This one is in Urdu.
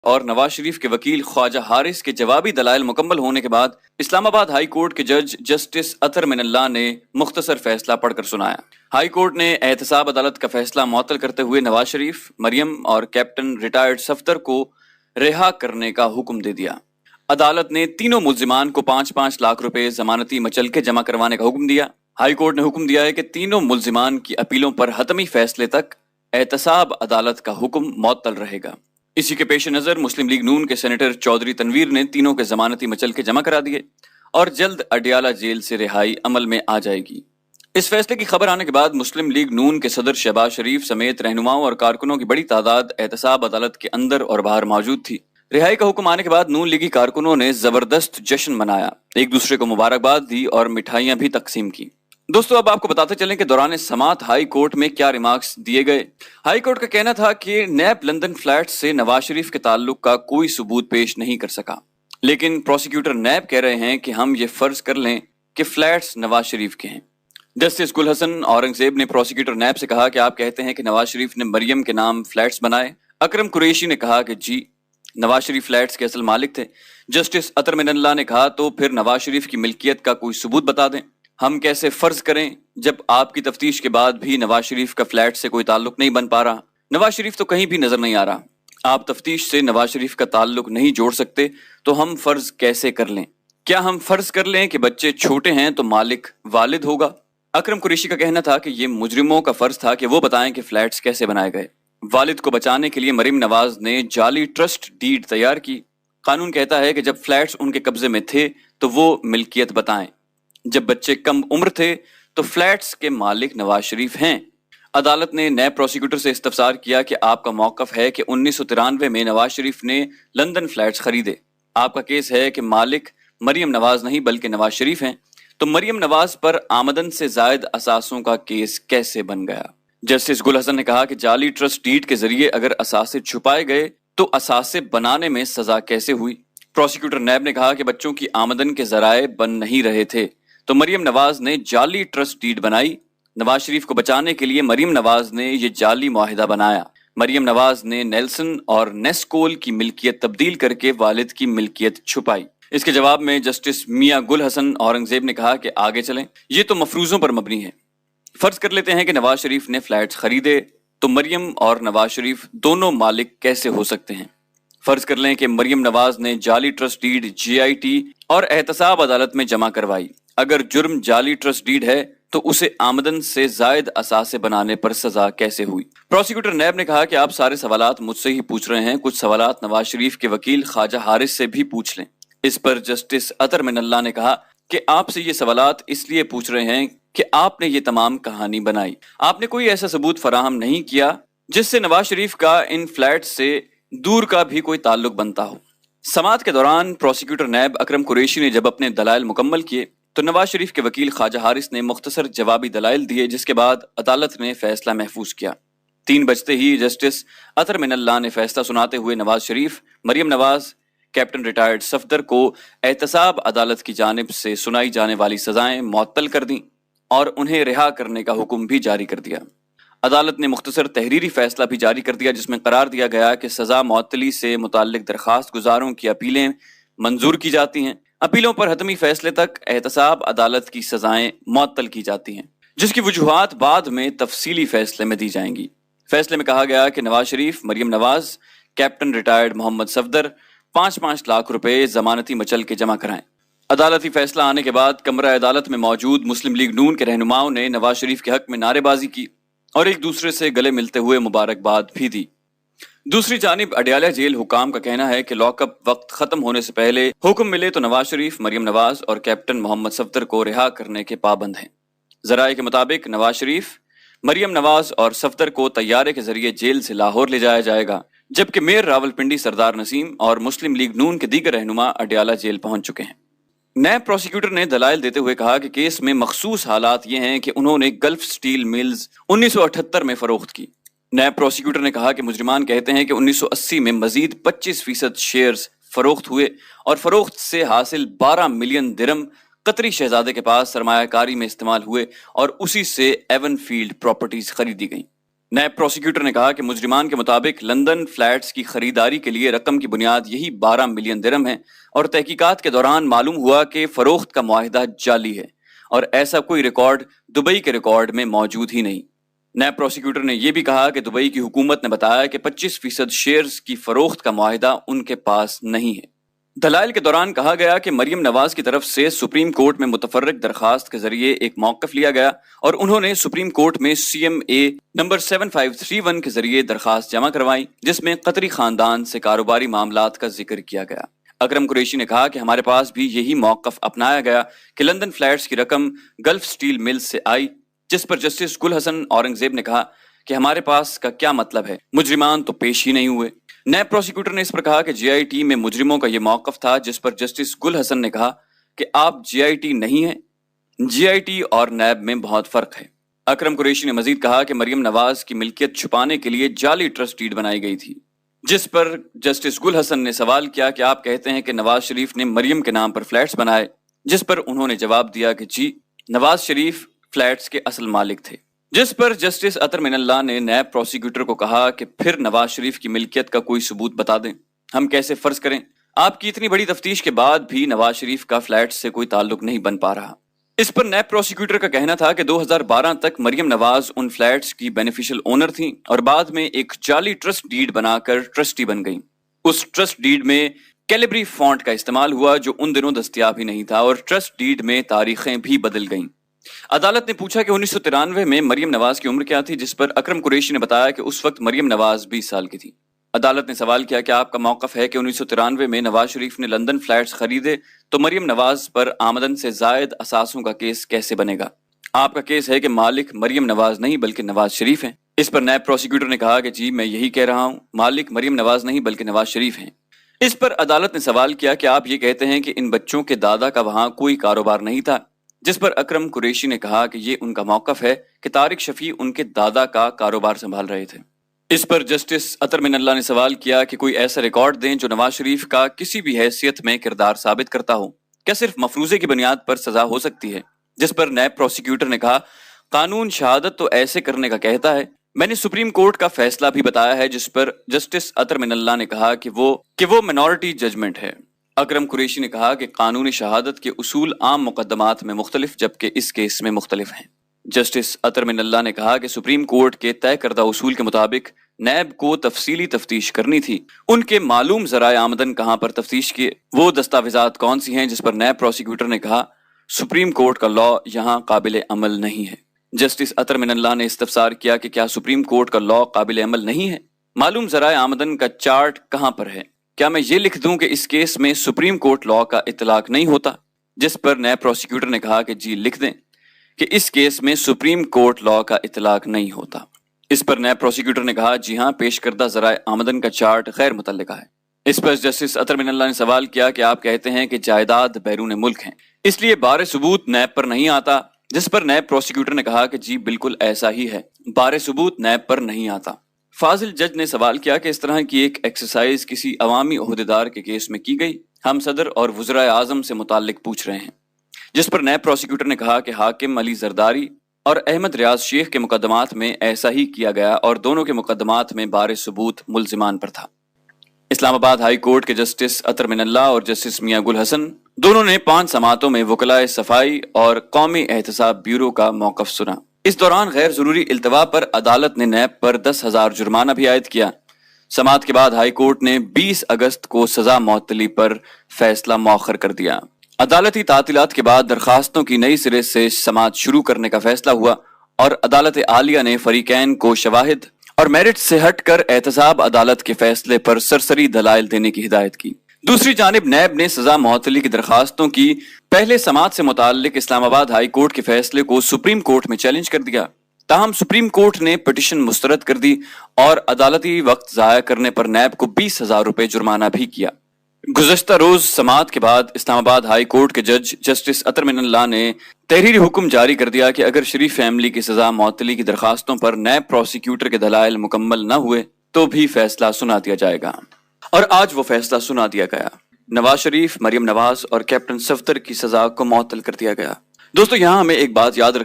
اور نواز شریف کے وکیل خواجہ حارث کے جوابی دلائل مکمل ہونے کے بعد اسلام آباد ہائی کورٹ کے جج جسٹس اطہر من اللہ نے مختصر فیصلہ پڑھ کر سنایا۔ ہائی کورٹ نے احتساب عدالت کا فیصلہ معطل کرتے ہوئے نواز شریف، مریم اور کیپٹن ریٹائرڈ صفدر کو رہا کرنے کا حکم دے دیا۔ عدالت نے تینوں ملزمان کو 5-5 لاکھ روپے ضمانتی مچلکے جمع کروانے کا حکم دیا۔ ہائی کورٹ نے حکم دیا ہے کہ تینوں ملزمان کی اپیلوں پر حتمی فیصلے تک احتساب عدالت کا حکم معطل رہے گا۔ اسی کے پیش نظر مسلم لیگ نون کے سینیٹر چودھری تنویر نے تینوں کے ضمانتی مچلکے جمع کرا دیے اور جلد اڈیالہ جیل سے رہائی عمل میں آ جائے گی۔ اس فیصلے کی خبر آنے کے بعد مسلم لیگ نون کے صدر شہباز شریف سمیت رہنماؤں اور کارکنوں کی بڑی تعداد احتساب عدالت کے اندر اور باہر موجود تھی۔ رہائی کا حکم آنے کے بعد نون لیگی کارکنوں نے زبردست جشن منایا، ایک دوسرے کو مبارکباد دی اور مٹھائیاں بھی تقسیم کی۔ دوستو، اب آپ کو بتاتے چلیں کہ دوران سماعت ہائی کورٹ میں کیا ریمارکس دیے گئے۔ ہائی کورٹ کا کہنا تھا کہ نیب لندن فلیٹس سے نواز شریف کے تعلق کا کوئی ثبوت پیش نہیں کر سکا، لیکن پروسیکیوٹر نیب کہہ رہے ہیں کہ ہم یہ فرض کر لیں کہ فلیٹس نواز شریف کے ہیں۔ جسٹس گل حسن اورنگزیب نے پروسیکیوٹر نیب سے کہا کہ آپ کہتے ہیں کہ نواز شریف نے مریم کے نام فلیٹس بنائے۔ اکرم قریشی نے کہا کہ جی، نواز شریف فلیٹس کے اصل مالک تھے۔ جسٹس اطہر من اللہ نے کہا تو پھر نواز شریف کی ملکیت کا کوئی ثبوت بتا دیں۔ ہم کیسے فرض کریں جب آپ کی تفتیش کے بعد بھی نواز شریف کا فلیٹ سے کوئی تعلق نہیں بن پا رہا؟ نواز شریف تو کہیں بھی نظر نہیں آ رہا۔ آپ تفتیش سے نواز شریف کا تعلق نہیں جوڑ سکتے تو ہم فرض کیسے کر لیں؟ کیا ہم فرض کر لیں کہ بچے چھوٹے ہیں تو مالک والد ہوگا؟ اکرم قریشی کا کہنا تھا کہ یہ مجرموں کا فرض تھا کہ وہ بتائیں کہ فلیٹس کیسے بنائے گئے۔ والد کو بچانے کے لیے مریم نواز نے جعلی ٹرسٹ ڈیڈ تیار کی۔ قانون کہتا ہے کہ جب فلیٹس ان کے قبضے میں تھے تو وہ ملکیت بتائیں۔ جب بچے کم عمر تھے تو فلیٹس کے مالک نواز شریف ہیں۔ عدالت نے نیب پروسیکیوٹر سے استفسار کیا کہ آپ کا موقف ہے کہ 1993 میں نواز شریف نے لندن فلیٹس خریدے۔ آپ کا کیس ہے کہ مالک مریم نواز نہیں بلکہ نواز شریف ہیں، تو مریم نواز پر آمدن سے زائد اثاثوں کا کیس کیسے بن گیا؟ جسٹس گل حسن نے کہا کہ جعلی ٹرسٹ ڈیڈ کے ذریعے اگر اثاثے چھپائے گئے تو اثاثے بنانے میں سزا کیسے ہوئی؟ پروسیکیوٹر نیب نے کہا کہ بچوں کی آمدن کے ذرائع بن نہیں رہے تھے تو مریم نواز نے جعلی ٹرسٹ ڈیڈ بنائی۔ نواز شریف کو بچانے کے لیے مریم نواز نے یہ جعلی معاہدہ بنایا۔ مریم نواز نے نیلسن اور نیسکول کی ملکیت تبدیل کر کے والد کی ملکیت چھپائی۔ اس کے جواب میں جسٹس میاں گل حسن اورنگزیب نے کہا کہ آگے چلیں، یہ تو مفروضوں پر مبنی ہے۔ فرض کر لیتے ہیں کہ نواز شریف نے فلیٹس خریدے تو مریم اور نواز شریف دونوں مالک کیسے ہو سکتے ہیں؟ فرض کر لیں کہ مریم نواز نے جعلی ٹرسٹ ڈیڈ GIT اور احتساب عدالت میں جمع کروائی۔ اگر جرم جعلی ٹرسٹ ڈیڈ ہے تو اسے آمدن سے زائد اثاثے بنانے پر سزا کیسے ہوئی؟ پروسیکیوٹر نیب نے کہا کہ آپ سارے سوالات مجھ سے ہی پوچھ رہے ہیں، کچھ سوالات نواز شریف کے وکیل خواجہ حارث سے بھی پوچھ لیں۔ اس پر جسٹس اطہر من اللہ نے کہا کہ آپ سے یہ سوالات اس لیے پوچھ رہے ہیں کہ آپ نے یہ تمام کہانی بنائی۔ آپ نے کوئی ایسا ثبوت فراہم نہیں کیا جس سے نواز شریف کا ان فلیٹ سے دور کا بھی کوئی تعلق بنتا ہو۔ سماعت کے دوران پروسیکیوٹر نیب اکرم قریشی نے جب اپنے دلائل مکمل کیے تو نواز شریف کے وکیل خواجہ حارث نے مختصر جوابی دلائل دیے، جس کے بعد عدالت نے فیصلہ محفوظ کیا۔ 3 بجتے ہی جسٹس اطہر من اللہ نے فیصلہ سناتے ہوئے نواز شریف، مریم نواز، کیپٹن ریٹائرڈ صفدر کو احتساب عدالت کی جانب سے سنائی جانے والی سزائیں معطل کر دیں اور انہیں رہا کرنے کا حکم بھی جاری کر دیا۔ عدالت نے مختصر تحریری فیصلہ بھی جاری کر دیا، جس میں قرار دیا گیا کہ سزا معطلی سے متعلق درخواست گزاروں کی اپیلیں منظور کی جاتی ہیں۔ اپیلوں پر حتمی فیصلے تک احتساب عدالت کی سزائیں معطل کی جاتی ہیں، جس کی وجوہات بعد میں تفصیلی فیصلے میں دی جائیں گی۔ فیصلے میں کہا گیا کہ نواز شریف، مریم نواز، کیپٹن ریٹائرڈ محمد صفدر 5-5 لاکھ روپے ضمانتی مچلکے جمع کرائیں۔ عدالتی فیصلہ آنے کے بعد کمرہ عدالت میں موجود مسلم لیگ نون کے رہنماؤں نے نواز شریف کے حق میں نعرے بازی کی اور ایک دوسرے سے گلے ملتے ہوئے مبارکباد بھی دی۔ دوسری جانب اڈیالہ جیل حکام کا کہنا ہے کہ لاک اپ وقت ختم ہونے سے پہلے حکم ملے تو نواز شریف، مریم نواز اور کیپٹن محمد صفدر کو رہا کرنے کے پابند ہیں۔ ذرائع کے مطابق نواز شریف، مریم نواز اور صفدر کو طیارے کے ذریعے جیل سے لاہور لے جایا جائے گا، جبکہ میئر راولپنڈی سردار نسیم اور مسلم لیگ نون کے دیگر رہنما اڈیالہ جیل پہنچ چکے ہیں۔ نیب پروسیکیوٹر نے دلائل دیتے ہوئے کہا کہ کیس میں مخصوص حالات یہ ہیں کہ انہوں نے گلف سٹیل ملز 1978 میں فروخت کی۔ نیب پروسیکیوٹر نے کہا کہ مجرمان کہتے ہیں کہ 1980 میں مزید 25% شیئرز فروخت ہوئے اور فروخت سے حاصل 12 ملین درم قطری شہزادے کے پاس سرمایہ کاری میں استعمال ہوئے اور اسی سے ایون فیلڈ پراپرٹیز خریدی گئیں۔ نیب پروسیکیوٹر نے کہا کہ مجرمان کے مطابق لندن فلیٹس کی خریداری کے لیے رقم کی بنیاد یہی 12 ملین درہم ہے اور تحقیقات کے دوران معلوم ہوا کہ فروخت کا معاہدہ جعلی ہے اور ایسا کوئی ریکارڈ دبئی کے ریکارڈ میں موجود ہی نہیں۔ نیب پروسیکیوٹر نے یہ بھی کہا کہ دبئی کی حکومت نے بتایا کہ 25% شیئرز کی فروخت کا معاہدہ ان کے پاس نہیں ہے۔ دلائل کے دوران کہا گیا کہ مریم نواز کی طرف سے سپریم کورٹ میں متفرق درخواست کے ذریعے ایک موقف لیا گیا اور انہوں نے سپریم کورٹ میں CMA نمبر 7531 کے ذریعے درخواست جمع کروائی، جس میں قطری خاندان سے کاروباری معاملات کا ذکر کیا گیا۔ اکرم قریشی نے کہا کہ ہمارے پاس بھی یہی موقف اپنایا گیا کہ لندن فلیٹس کی رقم گلف سٹیل ملز سے آئی، جس پر جسٹس گل حسن اورنگزیب نے کہا کہ ہمارے پاس کا کیا مطلب ہے، مجرمان تو پیش ہی نہیں ہوئے۔ نیب پروسیکیوٹر نے اس پر کہا کہ GIT میں مجرموں کا یہ موقف تھا، جس پر جسٹس گل حسن نے کہا کہ آپ GIT نہیں ہیں، GIT اور نیب میں بہت فرق ہے۔ اکرم قریشی نے مزید کہا کہ مریم نواز کی ملکیت چھپانے کے لیے جعلی ٹرسٹ ڈیڈ بنائی گئی تھی، جس پر جسٹس گل حسن نے سوال کیا کہ آپ کہتے ہیں کہ نواز شریف نے مریم کے نام پر فلیٹس بنائے، جس پر انہوں نے جواب دیا کہ جی، نواز شریف فلیٹس کے اصل مالک تھے، جس پر جسٹس اطہر من اللہ نے نیب پروسیکیوٹر کو کہا کہ پھر نواز شریف کی ملکیت کا کوئی ثبوت بتا دیں، ہم کیسے فرض کریں؟ آپ کی اتنی بڑی تفتیش کے بعد بھی نواز شریف کا فلیٹ سے کوئی تعلق نہیں بن پا رہا۔ اس پر نیب پروسیکیوٹر کا کہنا تھا کہ 2012 تک مریم نواز ان فلیٹس کی بینیفیشل اونر تھیں اور بعد میں ایک جعلی ٹرسٹ ڈیڈ بنا کر ٹرسٹی بن گئیں۔ اس ٹرسٹ ڈیڈ میں کیلیبری فونٹ کا استعمال ہوا جو ان دنوں دستیاب ہی نہیں تھا اور ٹرسٹ ڈیڈ میں تاریخیں بھی بدل گئیں۔ عدالت نے پوچھا کہ 1993 میں مریم نواز کی عمر کیا تھی، جس پر اکرم قریشی نے بتایا کہ اس وقت مریم نواز 20 سال کی تھی۔ عدالت نے سوال کیا کہ آپ کا موقف ہے کہ 1993 میں نواز شریف نے لندن فلیٹس خریدے تو مریم نواز پر آمدن سے زائد اثاثوں کا کیس کیسے بنے گا؟ آپ کا کیس ہے کہ مالک مریم نواز نہیں بلکہ نواز شریف ہیں۔ اس پر نیب پروسیکیوٹر نے کہا کہ جی، میں یہی کہہ رہا ہوں، مالک مریم نواز نہیں بلکہ نواز شریف ہیں۔ اس پر عدالت نے سوال کیا کہ آپ یہ کہتے ہیں کہ ان بچوں کے دادا کا وہاں کوئی کاروبار نہیں تھا، جس پر اکرم قریشی نے کہا کہ یہ ان کا موقف ہے کہ طارق شفیع ان کے دادا کا کاروبار سنبھال رہے تھے۔ اس پر جسٹس اطہر من اللہ نے سوال کیا کہ کوئی ایسا ریکارڈ دیں جو نواز شریف کا کسی بھی حیثیت میں کردار ثابت کرتا ہو، کیا صرف مفروضے کی بنیاد پر سزا ہو سکتی ہے؟ جس پر نیب پروسیکیوٹر نے کہا قانون شہادت تو ایسے کرنے کا کہتا ہے، میں نے سپریم کورٹ کا فیصلہ بھی بتایا ہے جس پر جسٹس اطہر من اللہ نے کہا کہ وہ منورٹی ججمنٹ ہے۔ اکرم قریشی نے کہا کہ قانون شہادت کے اصول عام مقدمات میں مختلف جبکہ اس کیس میں مختلف ہیں۔ جسٹس اطہر من اللہ نے کہا کہ سپریم کورٹ کے طے کردہ اصول کے مطابق نیب کو تفصیلی تفتیش کرنی تھی، ان کے معلوم ذرائع آمدن کہاں پر تفتیش کیے، وہ دستاویزات کون سی ہیں، جس پر نیب پروسیکیوٹر نے کہا سپریم کورٹ کا لا یہاں قابل عمل نہیں ہے۔ جسٹس اطہر من اللہ نے استفسار کیا کہ کیا سپریم کورٹ کا لا قابل عمل نہیں ہے؟ معلوم ذرائع آمدن کا چارٹ کہاں پر ہے؟ کیا میں یہ لکھ دوں کہ اس کیس میں سپریم کورٹ لا کا اطلاق نہیں ہوتا؟ جس پر نیب پروسیکیوٹر نے کہا کہ جی، لکھ دیں کہ اس کیس میں سپریم کورٹ لا کا اطلاق نہیں ہوتا۔ اس پر نیب پروسیکیوٹر نے کہا جی ہاں، پیش کردہ ذرائع آمدن کا چارٹ غیر متعلقہ ہے۔ اس پر جسٹس اطہر من اللہ نے سوال کیا کہ آپ کہتے ہیں کہ جائیداد بیرون ملک ہیں، اس لیے بار ثبوت نیب پر نہیں آتا، جس پر نیب پروسیکیوٹر نے کہا کہ جی بالکل ایسا ہی ہے، بار ثبوت نیب پر نہیں آتا۔ فاضل جج نے سوال کیا کہ اس طرح کی ایک ایکسرسائز کسی عوامی عہدیدار کے کیس میں کی گئی، ہم صدر اور وزراء اعظم سے متعلق پوچھ رہے ہیں۔ جس پر نیب پروسیکیوٹر نے کہا کہ حاکم علی زرداری اور احمد ریاض شیخ کے مقدمات میں ایسا ہی کیا گیا اور دونوں کے مقدمات میں بار ثبوت ملزمان پر تھا۔ اسلام آباد ہائی کورٹ کے جسٹس اطہر من اللہ اور جسٹس میاں گل حسن دونوں نے 5 سماعتوں میں وکلائے صفائی اور قومی احتساب بیورو کا موقف سنا۔ اس دوران غیر ضروری التوا پر عدالت نے نیب پر 10,000 جرمانہ بھی عائد کیا۔ سماعت کے بعد ہائی کورٹ نے 20 اگست کو سزا معطلی پر فیصلہ مؤخر کر دیا۔ عدالتی تعطیلات کے بعد درخواستوں کی نئی سرے سے سماعت شروع کرنے کا فیصلہ ہوا اور عدالت عالیہ نے فریقین کو شواہد اور میرٹ سے ہٹ کر احتساب عدالت کے فیصلے پر سرسری دلائل دینے کی ہدایت کی۔ دوسری جانب نیب نے سزا معطلی کی درخواستوں کی پہلے سماعت سے متعلق اسلام آباد ہائی کورٹ کے فیصلے کو سپریم کورٹ میں چیلنج کر دیا، تاہم سپریم کورٹ نے پٹیشن مسترد کر دی اور عدالتی وقت ضائع کرنے پر نیب کو 20,000 روپے جرمانہ بھی کیا۔ گزشتہ روز سماعت کے بعد اسلام آباد ہائی کورٹ کے جج جسٹس اطہر من اللہ نے تحریری حکم جاری کر دیا کہ اگر شریف فیملی کی سزا معطلی کی درخواستوں پر نیب پروسیکیوٹر کے دلائل مکمل نہ ہوئے تو بھی فیصلہ سنا دیا جائے گا، اور آج وہ فیصلہ سنا دیا گیا۔ نواز شریف، مریم نواز اور کیپٹن صفدر کی سزا کو معطل کر دیا گیا۔ دوستو، یہاں ہمیں ایک بات یاد رکھیں